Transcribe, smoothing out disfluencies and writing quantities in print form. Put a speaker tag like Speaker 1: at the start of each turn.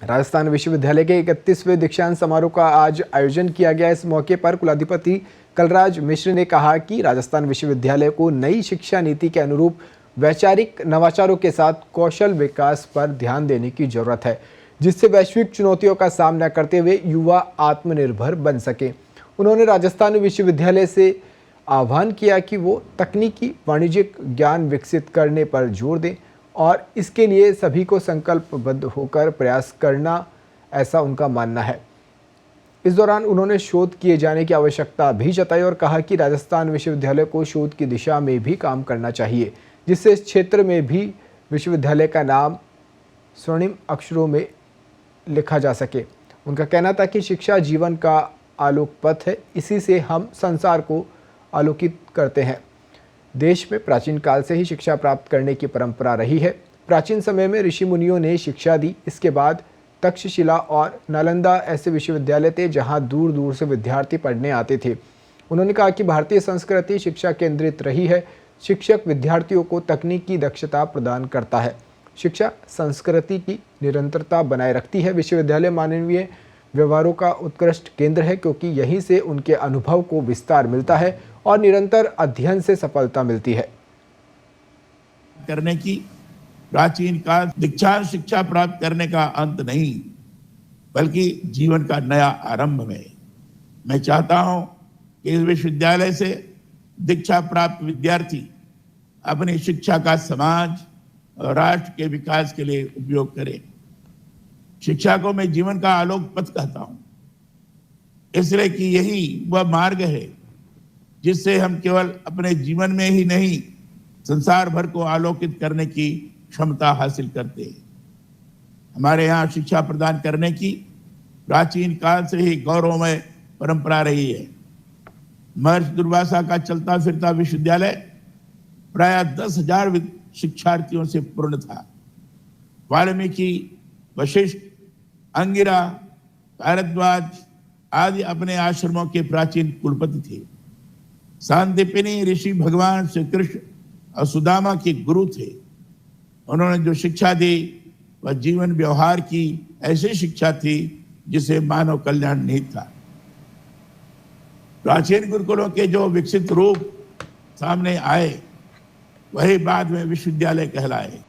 Speaker 1: राजस्थान विश्वविद्यालय के 31वें दीक्षांत समारोह का आज आयोजन किया गया। इस मौके पर कुलाधिपति कलराज मिश्र ने कहा कि राजस्थान विश्वविद्यालय को नई शिक्षा नीति के अनुरूप वैचारिक नवाचारों के साथ कौशल विकास पर ध्यान देने की जरूरत है, जिससे वैश्विक चुनौतियों का सामना करते हुए युवा आत्मनिर्भर बन सके। उन्होंने राजस्थान विश्वविद्यालय से आह्वान किया कि वो तकनीकी वाणिज्यिक ज्ञान विकसित करने पर जोर दें और इसके लिए सभी को संकल्पबद्ध होकर प्रयास करना, ऐसा उनका मानना है। इस दौरान उन्होंने शोध किए जाने की आवश्यकता भी जताई और कहा कि राजस्थान विश्वविद्यालय को शोध की दिशा में भी काम करना चाहिए, जिससे इस क्षेत्र में भी विश्वविद्यालय का नाम स्वर्णिम अक्षरों में लिखा जा सके। उनका कहना था कि शिक्षा जीवन का आलोक पथ है, इसी से हम संसार को आलोकित करते हैं। देश में प्राचीन काल से ही शिक्षा प्राप्त करने की परंपरा रही है। प्राचीन समय में ऋषि मुनियों ने शिक्षा दी। इसके बाद तक्षशिला और नालंदा ऐसे विश्वविद्यालय थे जहां दूर दूर से विद्यार्थी पढ़ने आते थे। उन्होंने कहा कि भारतीय संस्कृति शिक्षा केंद्रित रही है। शिक्षक विद्यार्थियों को तकनीकी दक्षता प्रदान करता है। शिक्षा संस्कृति की निरंतरता बनाए रखती है। विश्वविद्यालय मानवीय व्यवहारों का उत्कृष्ट केंद्र है, क्योंकि यहीं से उनके अनुभव को विस्तार मिलता है और निरंतर अध्ययन से सफलता मिलती है।
Speaker 2: करने की प्राचीन काल दीक्षांत शिक्षा प्राप्त करने का अंत नहीं, बल्कि जीवन का नया आरंभ में मैं चाहता हूं कि इस विश्वविद्यालय से दीक्षा प्राप्त विद्यार्थी अपनी शिक्षा का समाज और राष्ट्र के विकास के लिए उपयोग करें। शिक्षा को मैं जीवन का आलोक पथ कहता हूं, इसलिए कि यही वह मार्ग है जिससे हम केवल अपने जीवन में ही नहीं, संसार भर को आलोकित करने की क्षमता हासिल करते हैं। हमारे यहाँ शिक्षा प्रदान करने की प्राचीन काल से ही गौरवमय परंपरा रही है। महर्षि दुर्वासा का चलता फिरता विश्वविद्यालय प्राय 10,000 शिक्षार्थियों से पूर्ण था। वाल्मीकि, वशिष्ठ, अंगिरा, भारद्वाज आदि अपने आश्रमों के प्राचीन कुलपति थे। सांदीपनि ऋषि भगवान श्री कृष्ण और सुदामा के गुरु थे। उन्होंने जो शिक्षा दी वह जीवन व्यवहार की ऐसी शिक्षा थी जिसे मानव कल्याण निहित था। प्राचीन गुरुकुलों के जो विकसित रूप सामने आए वही बाद में विश्वविद्यालय कहलाए।